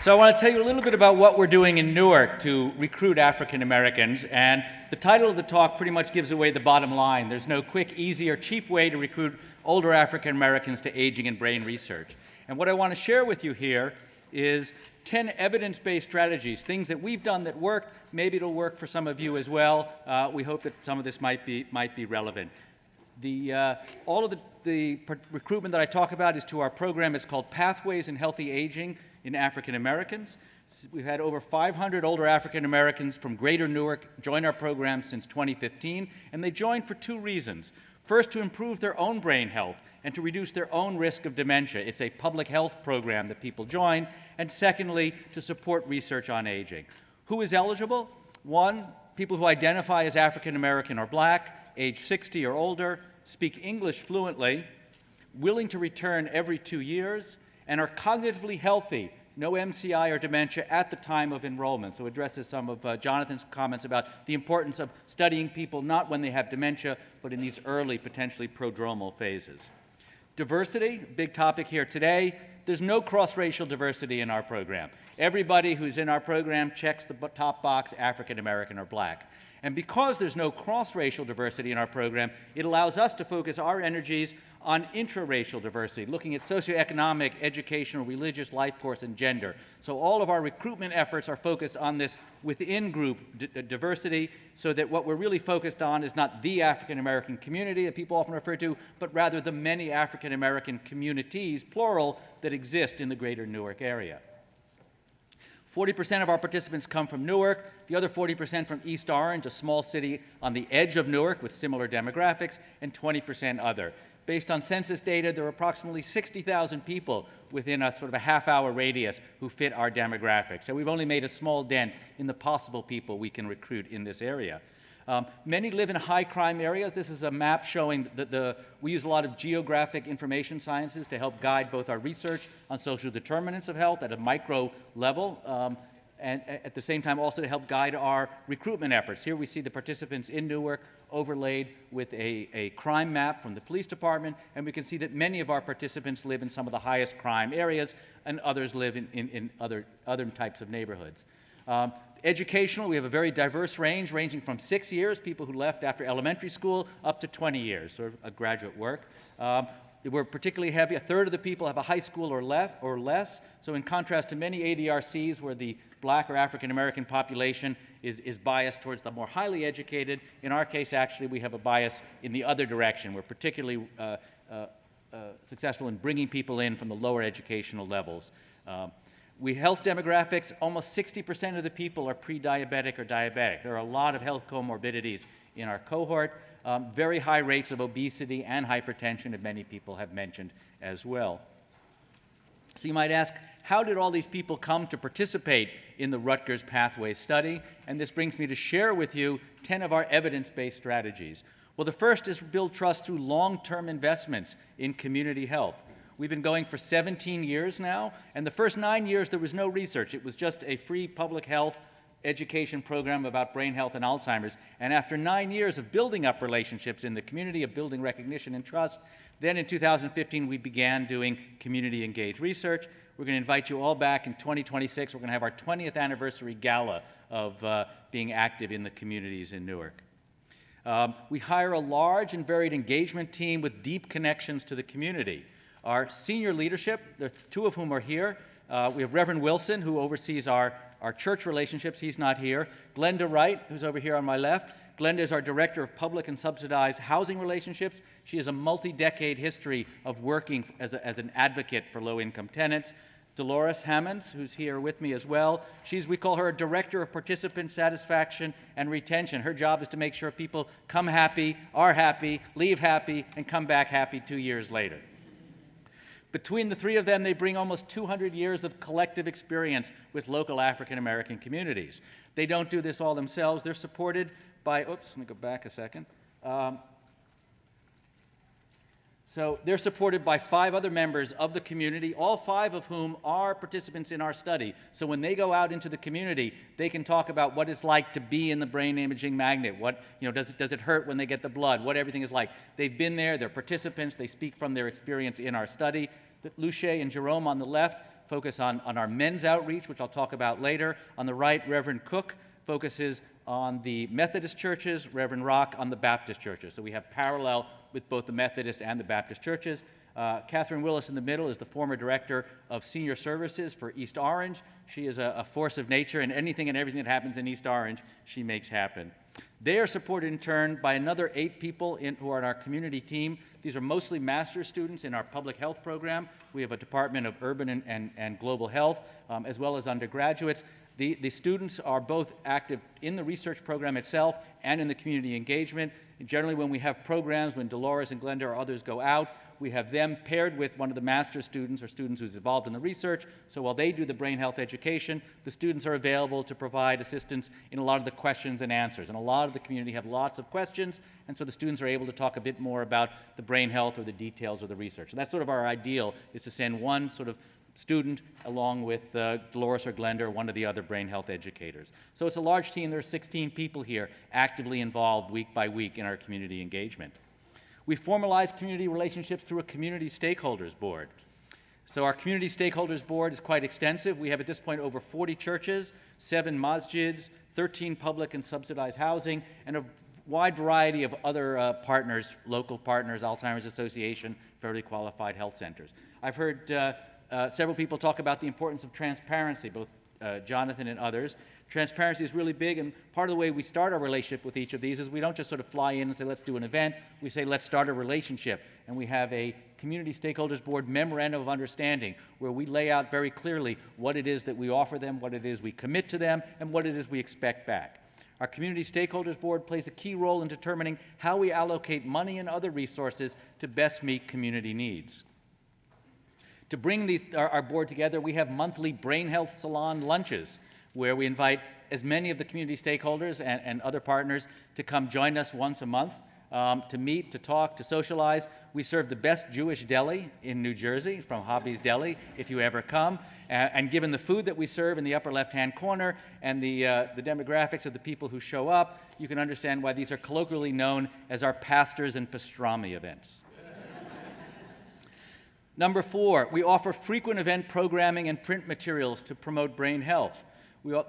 So I want to tell you a little bit about what we're doing in Newark to recruit African Americans, and the title of the talk pretty much gives away the bottom line. There's no quick, easy, or cheap way to recruit older African Americans to aging and brain research. And what I want to share with you here is 10 evidence-based strategies, things that we've done that work. Maybe it'll work for some of you as well. We hope that some of this might be relevant. All of the recruitment that I talk about is to our program. It's called Pathways in Healthy Aging in African Americans. We've had over 500 older African Americans from Greater Newark join our program since 2015, and they joined for two reasons. First, to improve their own brain health and to reduce their own risk of dementia. It's a public health program that people join. And secondly, to support research on aging. Who is eligible? One, people who identify as African American or Black, age 60 or older, speak English fluently, willing to return every 2 years, and are cognitively healthy, no MCI or dementia at the time of enrollment. So it addresses some of Jonathan's comments about the importance of studying people not when they have dementia, but in these early, potentially prodromal phases. Diversity, big topic here today. There's no cross-racial diversity in our program. Everybody who's in our program checks the top box, African American or Black. And because there's no cross-racial diversity in our program, it allows us to focus our energies on intraracial diversity, looking at socioeconomic, educational, religious, life course, and gender. So all of our recruitment efforts are focused on this within-group diversity, so that what we're really focused on is not the African American community that people often refer to, but rather the many African American communities, plural, that exist in the greater Newark area. 40% of our participants come from Newark, the other 40% from East Orange, a small city on the edge of Newark with similar demographics, and 20% other. Based on census data, there are approximately 60,000 people within a sort of a half-hour radius who fit our demographics. So we've only made a small dent in the possible people we can recruit in this area. Many live in high-crime areas. This is a map showing that we use a lot of geographic information sciences to help guide both our research on social determinants of health at a micro level, and at the same time also to help guide our recruitment efforts. Here we see the participants in Newark overlaid with a crime map from the police department, and we can see that many of our participants live in some of the highest crime areas, and others live in other types of neighborhoods. Educational, we have a very diverse range, ranging from 6 years, people who left after elementary school, up to 20 years, sort of a graduate work. We're particularly heavy. A third of the people have a high school or less. So in contrast to many ADRCs where the Black or African American population is biased towards the more highly educated, in our case, actually, we have a bias in the other direction. We're particularly successful in bringing people in from the lower educational levels. Health demographics, almost 60% of the people are pre-diabetic or diabetic. There are a lot of health comorbidities in our cohort, very high rates of obesity and hypertension, that many people have mentioned as well. So you might ask, how did all these people come to participate in the Rutgers Pathways study? And this brings me to share with you 10 of our evidence-based strategies. Well, the first is build trust through long-term investments in community health. We've been going for 17 years now, and the first 9 years there was no research. It was just a free public health education program about brain health and Alzheimer's. And after 9 years of building up relationships in the community, of building recognition and trust, then in 2015 we began doing community engaged research. We're going to invite you all back in 2026. We're going to have our 20th anniversary gala of being active in the communities in Newark. We hire a large and varied engagement team with deep connections to the community. Our senior leadership, there are two of whom are here. We have Reverend Wilson, who oversees our church relationships. He's not here. Glenda Wright, who's over here on my left. Glenda is our Director of Public and Subsidized Housing Relationships. She has a multi-decade history of working as an advocate for low-income tenants. Dolores Hammonds, who's here with me as well. We call her a Director of Participant Satisfaction and Retention. Her job is to make sure people come happy, are happy, leave happy, and come back happy 2 years later. Between the three of them, they bring almost 200 years of collective experience with local African American communities. They don't do this all themselves. They're supported by, oops, let me go back a second. So they're supported by 5 other members of the community, all 5 of whom are participants in our study. So when they go out into the community, they can talk about what it's like to be in the brain imaging magnet. What, does it hurt when they get the blood? What everything is like. They've been there, they're participants, they speak from their experience in our study. Luce and Jerome on the left, focus on our men's outreach, which I'll talk about later. On the right, Reverend Cook focuses on the Methodist churches, Reverend Rock on the Baptist churches. So we have parallel with both the Methodist and the Baptist churches. Catherine Willis in the middle is the former director of senior services for East Orange. She is a force of nature, and anything and everything that happens in East Orange, she makes happen. They are supported in turn by another 8 people who are in our community team. These are mostly master's students in our public health program. We have a Department of Urban and Global Health, as well as undergraduates. The students are both active in the research program itself and in the community engagement. And generally, when we have programs, when Dolores and Glenda or others go out, we have them paired with one of the master's students or students who's involved in the research. So while they do the brain health education, the students are available to provide assistance in a lot of the questions and answers. And a lot of the community have lots of questions, and so the students are able to talk a bit more about the brain health or the details of the research. And that's sort of our ideal, is to send one sort of student along with Dolores or Glenda or one of the other brain health educators. So it's a large team. There are 16 people here actively involved week by week in our community engagement. We formalize community relationships through a community stakeholders board. So our community stakeholders board is quite extensive. We have at this point over 40 churches, 7 masjids, 13 public and subsidized housing, and a wide variety of other partners, local partners, Alzheimer's Association, federally qualified health centers. I've heard several people talk about the importance of transparency, both Jonathan and others. Transparency is really big, and part of the way we start our relationship with each of these is we don't just sort of fly in and say, let's do an event. We say, let's start a relationship. And we have a Community Stakeholders Board memorandum of understanding where we lay out very clearly what it is that we offer them, what it is we commit to them, and what it is we expect back. Our Community Stakeholders Board plays a key role in determining how we allocate money and other resources to best meet community needs. To bring our board together, we have monthly brain health salon lunches where we invite as many of the community stakeholders and other partners to come join us once a month to meet, to talk, to socialize. We serve the best Jewish deli in New Jersey from Hobby's Deli if you ever come. And given the food that we serve in the upper left-hand corner and the demographics of the people who show up, you can understand why these are colloquially known as our pastors and pastrami events. Number 4, we offer frequent event programming and print materials to promote brain health.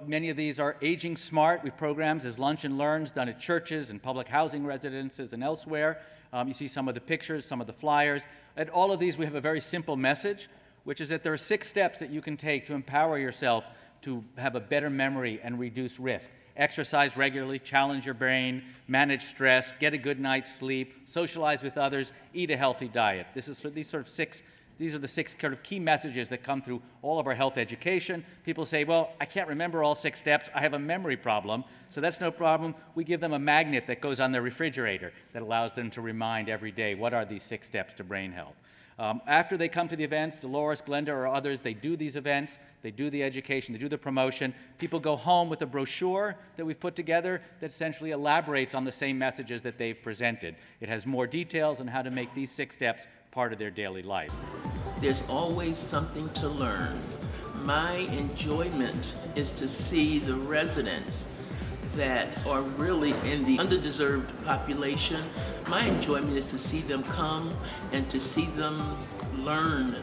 Many of these are aging smart. We have programs as Lunch and Learns done at churches and public housing residences and elsewhere. You see some of the pictures, some of the flyers. At all of these, we have a very simple message, which is that there are 6 steps that you can take to empower yourself to have a better memory and reduce risk. Exercise regularly, challenge your brain, manage stress, get a good night's sleep, socialize with others, eat a healthy diet. These are the 6 kind of key messages that come through all of our health education. People say, well, I can't remember all 6 steps. I have a memory problem. So that's no problem. We give them a magnet that goes on their refrigerator that allows them to remind every day what are these 6 steps to brain health. After they come to the events, Dolores, Glenda, or others, they do these events, they do the education, they do the promotion. People go home with a brochure that we've put together that essentially elaborates on the same messages that they've presented. It has more details on how to make these 6 steps part of their daily life. There's always something to learn. My enjoyment is to see the residents that are really in the underdeserved population. My enjoyment is to see them come and to see them learn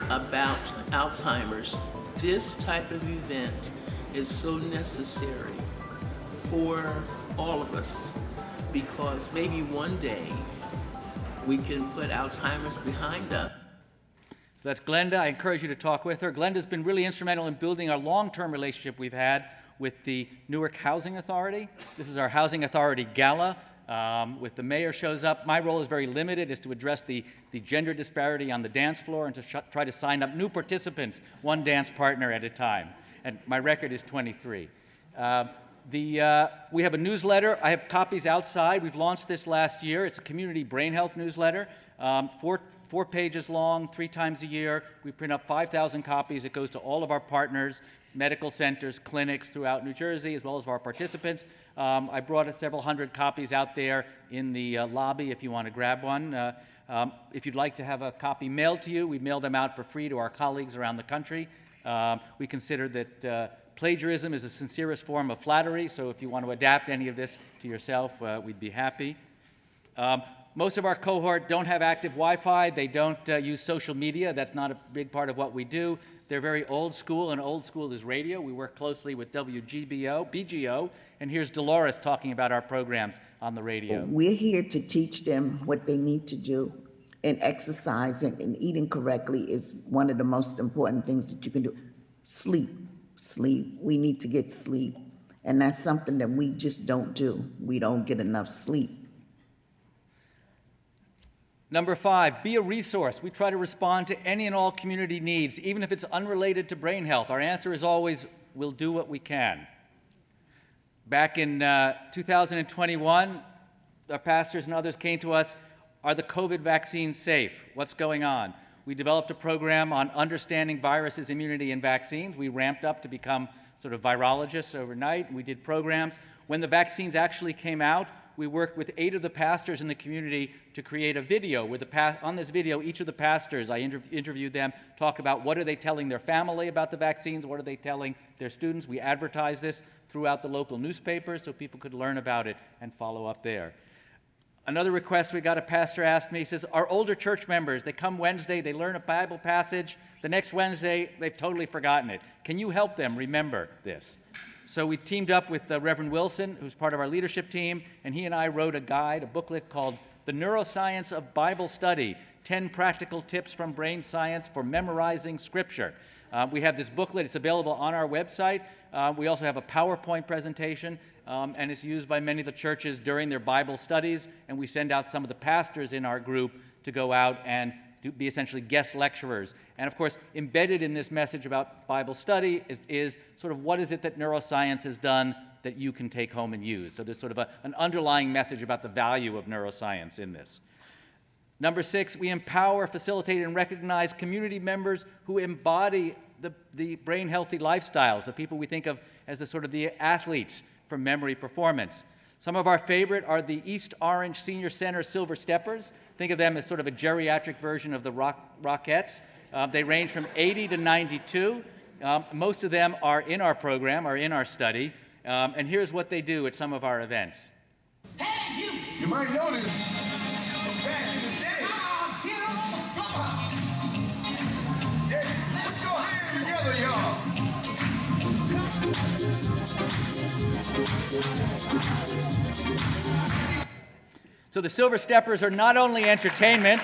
about Alzheimer's. This type of event is so necessary for all of us because maybe one day we can put Alzheimer's behind us. So that's Glenda. I encourage you to talk with her. Glenda's been really instrumental in building our long-term relationship we've had with the Newark Housing Authority. This is our Housing Authority Gala. With the mayor shows up, my role is very limited, is to address the gender disparity on the dance floor and to try to sign up new participants, one dance partner at a time. And my record is 23. We have a newsletter. I have copies outside. We've launched this last year. It's a community brain health newsletter, 4 pages long, 3 times a year. We print up 5,000 copies. It goes to all of our partners, medical centers, clinics throughout New Jersey, as well as our participants. I brought several hundred copies out there in the lobby if you want to grab one. If you'd like to have a copy mailed to you, we mail them out for free to our colleagues around the country. We consider that plagiarism is the sincerest form of flattery, so if you want to adapt any of this to yourself, we'd be happy. Most of our cohort don't have active Wi-Fi. They don't use social media. That's not a big part of what we do. They're very old school, and old school is radio. We work closely with BGO, and here's Dolores talking about our programs on the radio. We're here to teach them what they need to do, and exercising and eating correctly is one of the most important things that you can do. Sleep. We need to get sleep, and that's something that we just don't do. We don't get enough sleep. Number 5, be a resource. We try to respond to any and all community needs, even if it's unrelated to brain health. Our answer is always, we'll do what we can. Back in 2021, our pastors and others came to us, are the COVID vaccines safe? What's going on? We developed a program on understanding viruses, immunity, and vaccines. We ramped up to become sort of virologists overnight. We did programs. When the vaccines actually came out, we worked with 8 of the pastors in the community to create a video where on this video, each of the pastors, I interviewed them, talk about what are they telling their family about the vaccines, what are they telling their students. We advertised this throughout the local newspapers so people could learn about it and follow up there. Another request we got, a pastor asked me, he says, our older church members, they come Wednesday, they learn a Bible passage, the next Wednesday, they've totally forgotten it. Can you help them remember this? So we teamed up with Reverend Wilson, who's part of our leadership team, and he and I wrote a guide, a booklet called The Neuroscience of Bible Study, 10 Practical Tips from Brain Science for Memorizing Scripture. We have this booklet. It's available on our website. We also have a PowerPoint presentation, and it's used by many of the churches during their Bible studies, and we send out some of the pastors in our group to go out and to be essentially guest lecturers. And of course, embedded in this message about Bible study is sort of what is it that neuroscience has done that you can take home and use. So there's sort of an underlying message about the value of neuroscience in this. Number 6, we empower, facilitate, and recognize community members who embody the brain-healthy lifestyles, the people we think of as the sort of the athletes for memory performance. Some of our favorite are the East Orange Senior Center Silver Steppers. Think of them as sort of a geriatric version of the Rockettes. They range from 80 to 92. Most of them are in our program, are in our study. And here's what they do at some of our events. Hey, you might notice back in the day. Get on the floor. Yeah, put your hands together, y'all. So the Silver Steppers are not only entertainment.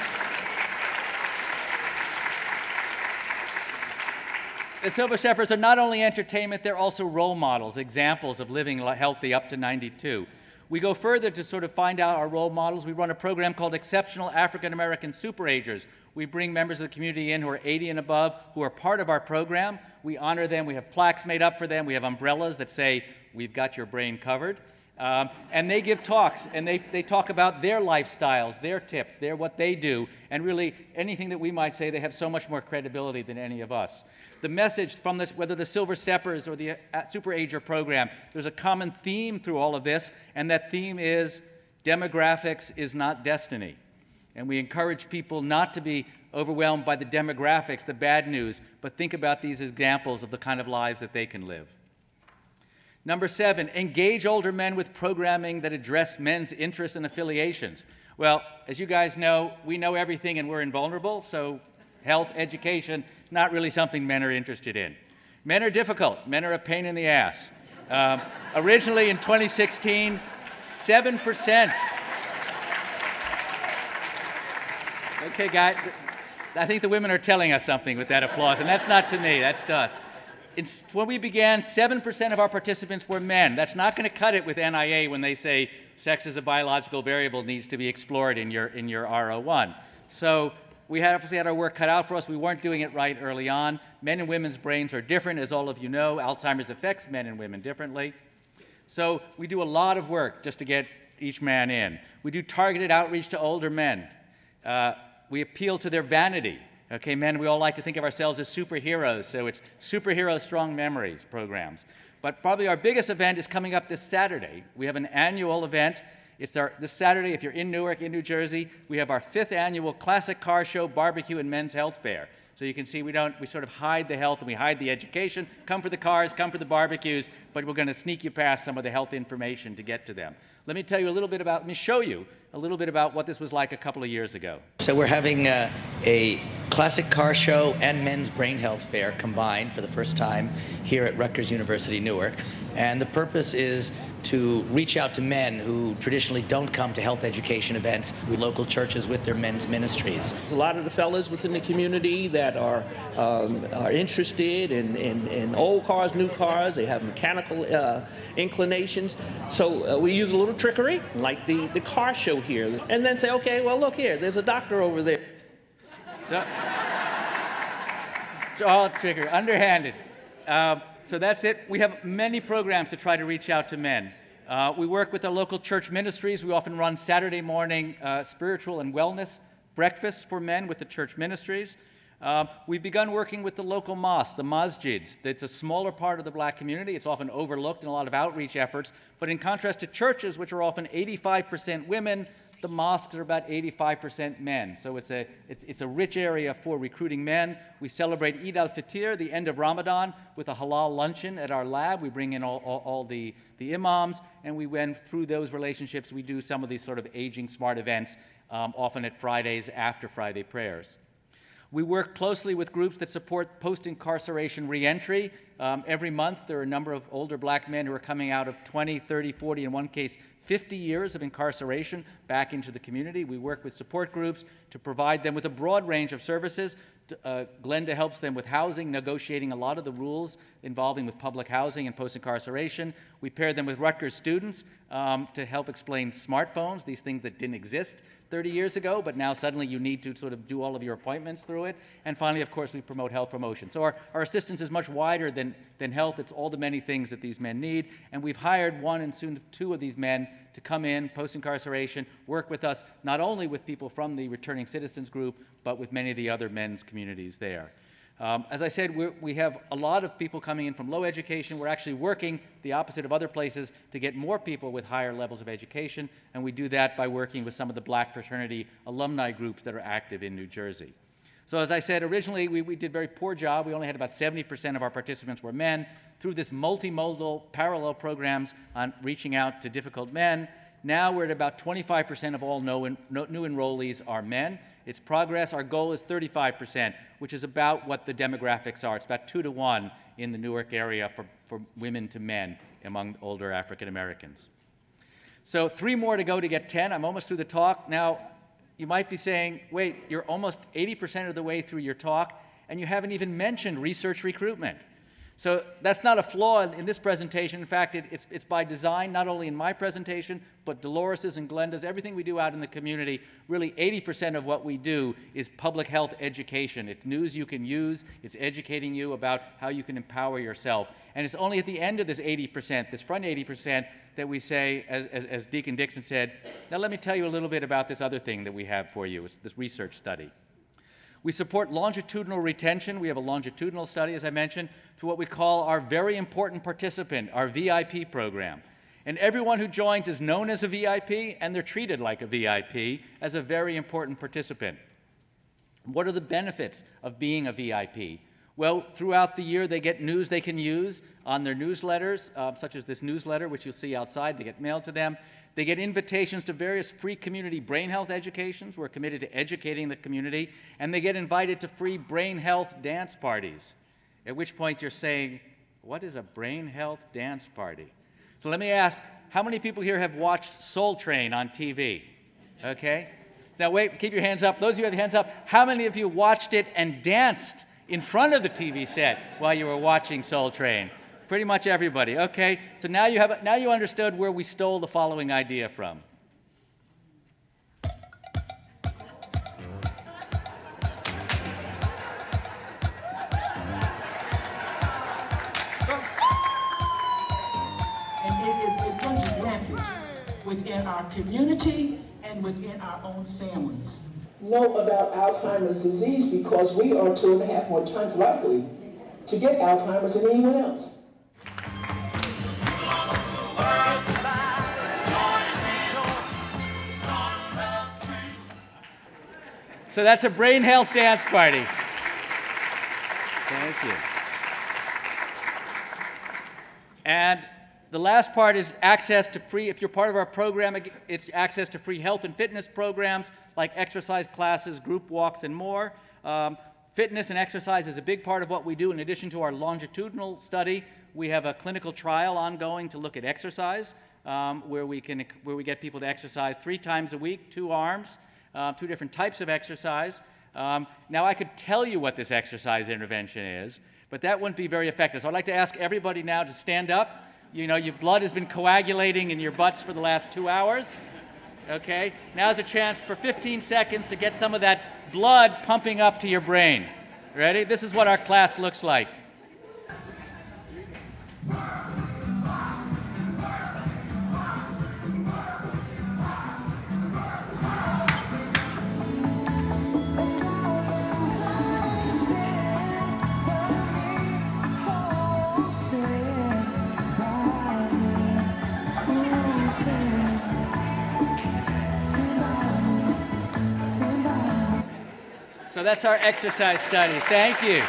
The Silver Steppers are not only entertainment, they're also role models, examples of living healthy up to 92. We go further to sort of find out our role models. We run a program called Exceptional African American Superagers. We bring members of the community in who are 80 and above, who are part of our program. We honor them. We have plaques made up for them. We have umbrellas that say, we've got your brain covered. And they give talks, and they talk about their lifestyles, their tips, what they do, and really anything that we might say, they have so much more credibility than any of us. The message from this, whether the Silver Steppers or the Superager program, there's a common theme through all of this, and that theme is demographics is not destiny. And we encourage people not to be overwhelmed by the demographics, the bad news, but think about these examples of the kind of lives that they can live. Number 7, engage older men with programming that address men's interests and affiliations. Well, as you guys know, we know everything and we're invulnerable, so health, education, not really something men are interested in. Men are difficult. Men are a pain in the ass. Originally in 2016, 7%. Okay, guys, I think the women are telling us something with that applause, and that's not to me, that's to us. When we began, 7% of our participants were men. That's not going to cut it with NIA when they say sex as a biological variable needs to be explored in your R01. So we obviously had our work cut out for us. We weren't doing it right early on. Men and women's brains are different, as all of you know. Alzheimer's affects men and women differently. So we do a lot of work just to get each man in. We do targeted outreach to older men. We appeal to their vanity. Okay, men, we all like to think of ourselves as superheroes, so it's Superhero Strong Memories programs. But probably our biggest event is coming up this Saturday. We have an annual event. It's this Saturday, if you're in Newark, in New Jersey, we have our 5th annual Classic Car Show, Barbecue, and Men's Health Fair. So you can see we sort of hide the health and we hide the education. Come for the cars, come for the barbecues, but we're going to sneak you past some of the health information to get to them. Let me show you a little bit about what this was like a couple of years ago. So we're having a classic car show and men's brain health fair combined for the first time here at Rutgers University, Newark. And the purpose is to reach out to men who traditionally don't come to health education events with local churches with their men's ministries. A lot of the fellas within the community that are interested in old cars, new cars. They have mechanical inclinations. So we use a little trickery, like the car show here, and then say, okay, well, look here, there's a doctor over there. So it's all trickery, underhanded. So that's it. We have many programs to try to reach out to men. We work with the local church ministries. We often run Saturday morning spiritual and wellness breakfasts for men with the church ministries. We've begun working with the local mosques, the masjids. It's a smaller part of the black community. It's often overlooked in a lot of outreach efforts. But in contrast to churches, which are often 85% women, the mosques are about 85% men. So it's a rich area for recruiting men. We celebrate Eid al-Fitr, the end of Ramadan, with a halal luncheon at our lab. We bring in all the imams, and we went through those relationships. We do some of these sort of aging smart events, often at Fridays after Friday prayers. We work closely with groups that support post-incarceration reentry. Every month, there are a number of older black men who are coming out of 20, 30, 40, in one case, 50 years of incarceration back into the community. We work with support groups to provide them with a broad range of services. Glenda helps them with housing, negotiating a lot of the rules involving with public housing and post-incarceration. We pair them with Rutgers students to help explain smartphones, these things that didn't exist 30 years ago, but now suddenly you need to sort of do all of your appointments through it. And finally, of course, we promote health promotion. So our assistance is much wider than health. It's all the many things that these men need. And we've hired one and soon two of these men to come in post-incarceration, work with us, not only with people from the returning citizens group, but with many of the other men's communities there. As I said, we have a lot of people coming in from low education. We're actually working the opposite of other places to get more people with higher levels of education, and we do that by working with some of the black fraternity alumni groups that are active in New Jersey. So as I said, originally we did a very poor job. We only had about 70% of our participants were men. Through this multimodal parallel programs on reaching out to difficult men, now we're at about 25% of all new enrollees are men. It's progress. Our goal is 35%, which is about what the demographics are. It's about 2 to 1 in the Newark area for women to men among older African Americans. So 3 more to go to get 10. I'm almost through the talk. Now, you might be saying, wait, you're almost 80% of the way through your talk, and you haven't even mentioned research recruitment. So that's not a flaw in this presentation. In fact, it's by design, not only in my presentation, but Dolores's and Glenda's, everything we do out in the community. Really, 80% of what we do is public health education. It's news you can use. It's educating you about how you can empower yourself. And it's only at the end of this 80%, this front 80%, that we say, as Deacon Dixon said, now let me tell you a little bit about this other thing that we have for you. It's this research study. We support longitudinal retention. We have a longitudinal study, as I mentioned, through what we call our very important participant, our VIP program. And everyone who joins is known as a VIP, and they're treated like a VIP as a very important participant. What are the benefits of being a VIP? Well, throughout the year, they get news they can use on their newsletters, such as this newsletter, which you'll see outside. They get mailed to them. They get invitations to various free community brain health educations. We're committed to educating the community. And they get invited to free brain health dance parties, at which point you're saying, what is a brain health dance party? So let me ask, how many people here have watched Soul Train on TV? Okay? Now wait, keep your hands up. Those of you who have hands up, how many of you watched it and danced in front of the TV set while you were watching Soul Train? Pretty much everybody. Okay, so now you understood where we stole the following idea from. And it runs rampant within our community and within our own families. Know about Alzheimer's disease because we are 2.5 more times likely to get Alzheimer's than anyone else. So that's a brain health dance party. Thank you. And the last part is access to free, if you're part of our program, it's access to free health and fitness programs like exercise classes, group walks, and more. Fitness and exercise is a big part of what we do. In addition to our longitudinal study, we have a clinical trial ongoing to look at exercise, where we get people to exercise 3 times a week, 2 arms, 2 different types of exercise. Now, I could tell you what this exercise intervention is, but that wouldn't be very effective. So I'd like to ask everybody now to stand up. You know, your blood has been coagulating in your butts for the last 2 hours. Okay? Now's a chance for 15 seconds to get some of that blood pumping up to your brain. Ready? This is what our class looks like. So that's our exercise study. Thank you.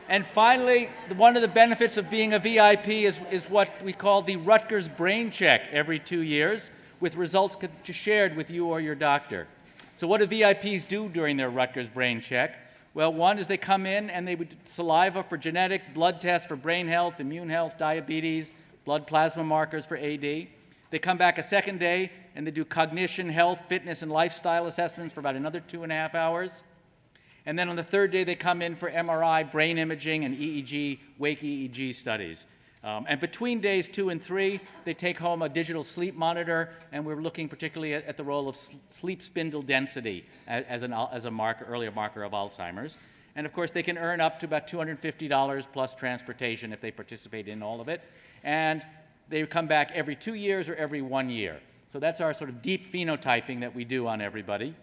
And finally, one of the benefits of being a VIP is what we call the Rutgers Brain Check every 2 years, with results shared with you or your doctor. So what do VIPs do during their Rutgers Brain Check? Well, one is they come in and they would do saliva for genetics, blood tests for brain health, immune health, diabetes, blood plasma markers for AD. They come back a second day and they do cognition, health, fitness, and lifestyle assessments for about another 2.5 hours. And then on the third day, they come in for MRI, brain imaging, and EEG, wake EEG studies. And between days 2 and 3, they take home a digital sleep monitor, and we're looking particularly at the role of sleep spindle density as a marker, earlier marker of Alzheimer's. And of course, they can earn up to about $250 plus transportation if they participate in all of it. And they come back every 2 years or every 1 year. So that's our sort of deep phenotyping that we do on everybody.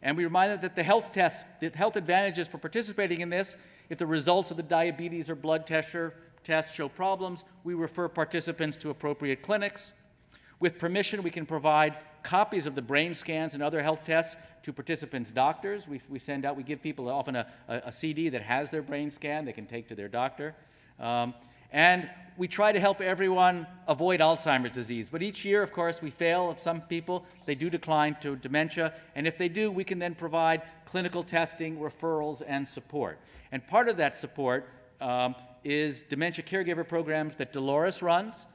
And we remind them that the health advantages for participating in this, if the results of the diabetes or blood tests show problems, we refer participants to appropriate clinics. With permission, we can provide copies of the brain scans and other health tests to participants' doctors. We give people often a CD that has their brain scan they can take to their doctor. And we try to help everyone avoid Alzheimer's disease. But each year, of course, we fail of some people. They do decline to dementia. And if they do, we can then provide clinical testing, referrals, and support. And part of that support is dementia caregiver programs that Dolores runs.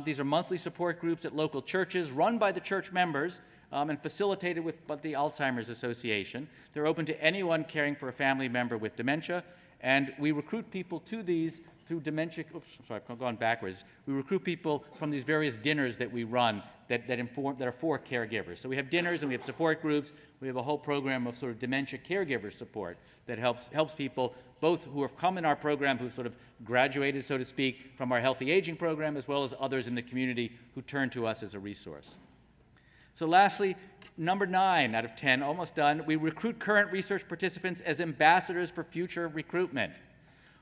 These are monthly support groups at local churches run by the church members and facilitated by the Alzheimer's Association. They're open to anyone caring for a family member with dementia. And we recruit people to these through dementia, I've gone backwards. We recruit people from these various dinners that we run that are for caregivers. So we have dinners and we have support groups. We have a whole program of sort of dementia caregiver support that helps people, both who have come in our program, who've sort of graduated, so to speak, from our healthy aging program, as well as others in the community who turn to us as a resource. So lastly, number 9 out of 10, almost done, we recruit current research participants as ambassadors for future recruitment.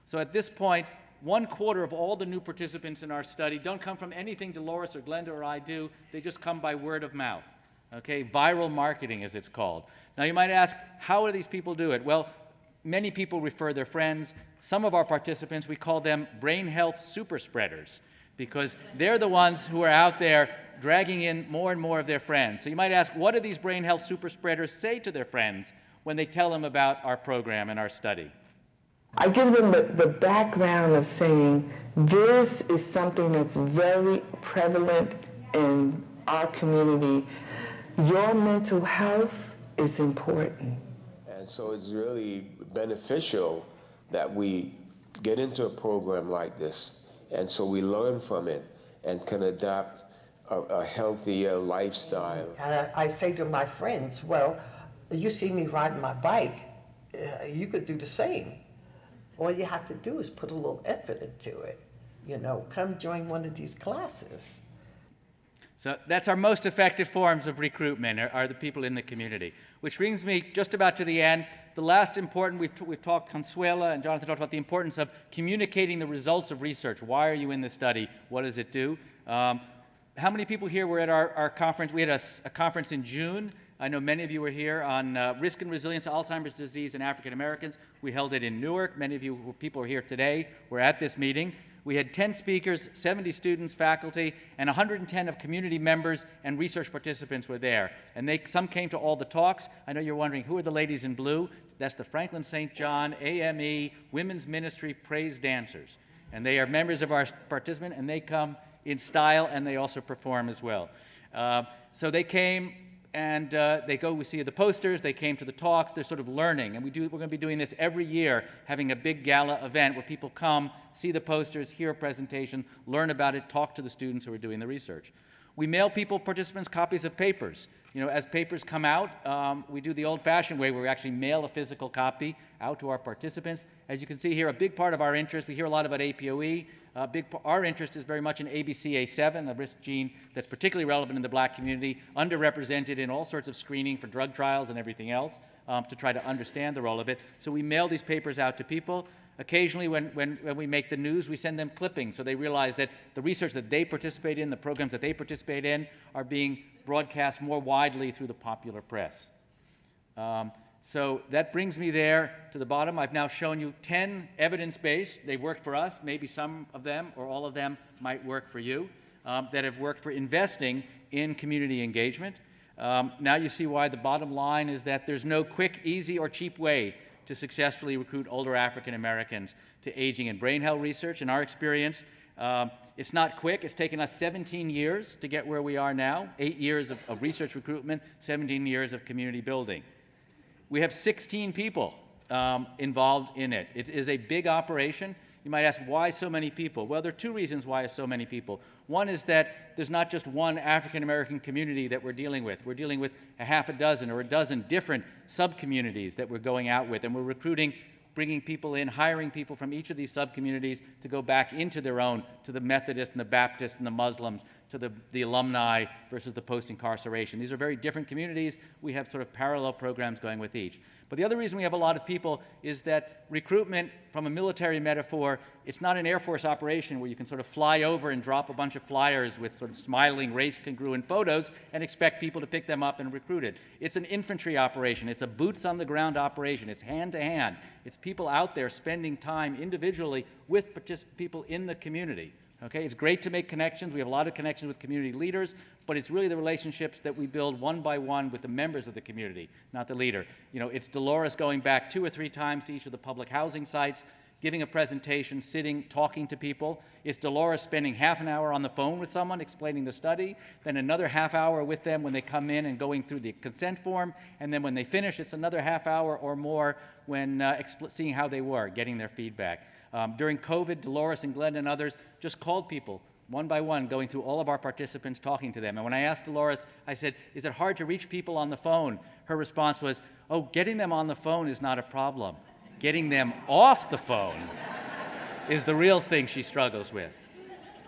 So at this point, 1/4 of all the new participants in our study don't come from anything Dolores or Glenda or I do. They just come by word of mouth, okay? Viral marketing, as it's called. Now, you might ask, how do these people do it? Well, many people refer their friends. Some of our participants, we call them brain health super spreaders because they're the ones who are out there dragging in more and more of their friends. So you might ask, what do these brain health super spreaders say to their friends when they tell them about our program and our study? I give them the background of saying this is something that's very prevalent in our community. Your mental health is important. And so it's really beneficial that we get into a program like this, and so we learn from it and can adapt a healthier lifestyle. I say to my friends, well, you see me riding my bike, you could do the same. All you have to do is put a little effort into it. You know, come join one of these classes. So that's our most effective forms of recruitment, are the people in the community. Which brings me just about to the end. The last important, we've talked, Consuela and Jonathan talked about the importance of communicating the results of research. Why are you in this study? What does it do? How many people here were at our conference? We had a conference in June I know many of you were here on risk and resilience to Alzheimer's disease in African Americans. We held it in Newark. Many of you people are here today. We're at this meeting. We had 10 speakers, 70 students, faculty, and 110 of community members and research participants were there. And some came to all the talks. I know you're wondering, who are the ladies in blue? That's the Franklin St. John AME Women's Ministry Praise Dancers. And they are members of our participant, and they come in style, and they also perform as well. So they came, and we see the posters, they came to the talks, they're sort of learning, and we're going to be doing this every year, having a big gala event where people come, see the posters, hear a presentation, learn about it, talk to the students who are doing the research. We mail participants copies of papers. You know, as papers come out, we do the old-fashioned way where we actually mail a physical copy out to our participants. As you can see here, a big part of our interest, we hear a lot about APOE. Our interest is very much in ABCA7, a risk gene that's particularly relevant in the black community, underrepresented in all sorts of screening for drug trials and everything else, to try to understand the role of it. So we mail these papers out to people. Occasionally, when we make the news, we send them clippings so they realize that the research that they participate in, the programs that they participate in, are being broadcast more widely through the popular press. So that brings me there to the bottom. I've now shown you 10 evidence-based. They've worked for us. Maybe some of them or all of them might work for you, that have worked for investing in community engagement. Now you see why the bottom line is that there's no quick, easy, or cheap way to successfully recruit older African Americans to aging and brain health research. In our experience, it's not quick. It's taken us 17 years to get where we are now, 8 years of research recruitment, 17 years of community building. We have 16 people involved in it. It is a big operation. You might ask, why so many people? Well, there are two reasons why it's so many people. One is that there's not just one African-American community that we're dealing with. We're dealing with a half a dozen or a dozen different sub-communities that we're going out with, and we're recruiting, bringing people in, hiring people from each of these sub-communities to go back into their own, to the Methodists and the Baptists and the Muslims, to the alumni versus the post-incarceration. These are very different communities. We have sort of parallel programs going with each. But the other reason we have a lot of people is that recruitment, from a military metaphor, it's not an Air Force operation where you can sort of fly over and drop a bunch of flyers with sort of smiling, race-congruent photos and expect people to pick them up and recruit it. It's an infantry operation. It's a boots-on-the-ground operation. It's hand-to-hand. It's people out there spending time individually with people in the community. Okay, it's great to make connections. We have a lot of connections with community leaders, but it's really the relationships that we build one by one with the members of the community, not the leader. You know, it's Dolores going back 2 or 3 times to each of the public housing sites, giving a presentation, sitting, talking to people. It's Dolores spending half an hour on the phone with someone explaining the study, then another half hour with them when they come in and going through the consent form, and then when they finish, it's another half hour or more when seeing how they were, getting their feedback. During COVID, Dolores and Glenn and others just called people one by one, going through all of our participants, talking to them. And when I asked Dolores, I said, is it hard to reach people on the phone? Her response was, oh, getting them on the phone is not a problem. Getting them off the phone is the real thing she struggles with.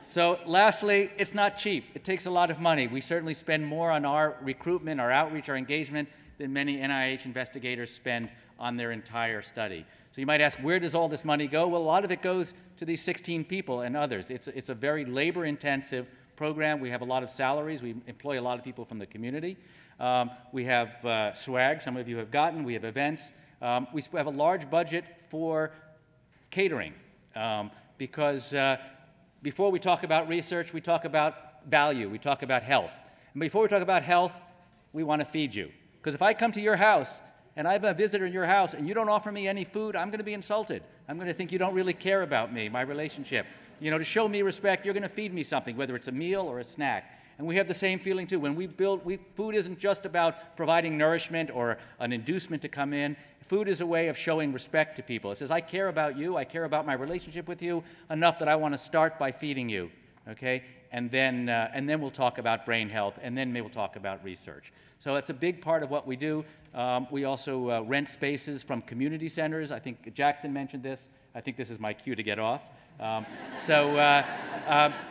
So lastly, it's not cheap. It takes a lot of money. We certainly spend more on our recruitment, our outreach, our engagement than many NIH investigators spend on their entire study. So you might ask, where does all this money go? Well, a lot of it goes to these 16 people and others. It's a very labor-intensive program. We have a lot of salaries. We employ a lot of people from the community. We have swag, some of you have gotten. We have events. We have a large budget for catering because before we talk about research, we talk about value. We talk about health. And before we talk about health, we want to feed you. Because if I come to your house and I'm a visitor in your house and you don't offer me any food, I'm going to be insulted. I'm going to think you don't really care about me, my relationship. You know, to show me respect, you're going to feed me something, whether it's a meal or a snack. And we have the same feeling too. When we build, food isn't just about providing nourishment or an inducement to come in. Food is a way of showing respect to people. It says, I care about you, I care about my relationship with you enough that I want to start by feeding you, okay? And then we'll talk about brain health, and then maybe we'll talk about research. So it's a big part of what we do. We also rent spaces from community centers. I think Jackson mentioned this. I think this is my cue to get off. I'm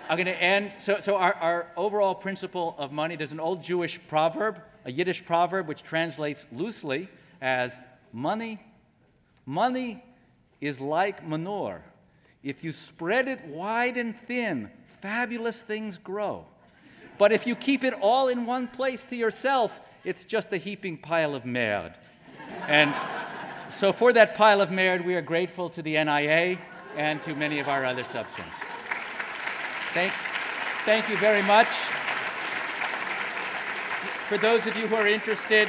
going to end. So our overall principle of money, there's an old Jewish proverb, a Yiddish proverb, which translates loosely as money is like manure. If you spread it wide and thin, fabulous things grow. But if you keep it all in one place to yourself, It's just a heaping pile of merde. And so for that pile of merde, we are grateful to the NIA and to many of our other substance. Thank you very much. For those of you who are interested,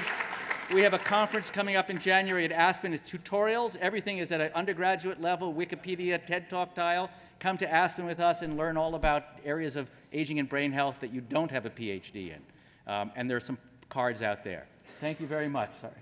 we have a conference coming up in January at Aspen. It's tutorials. Everything is at an undergraduate level, Wikipedia, TED Talk style. Come to Aspen with us and learn all about areas of aging and brain health that you don't have a PhD in. And there are some cards out there. Thank you very much. Sorry.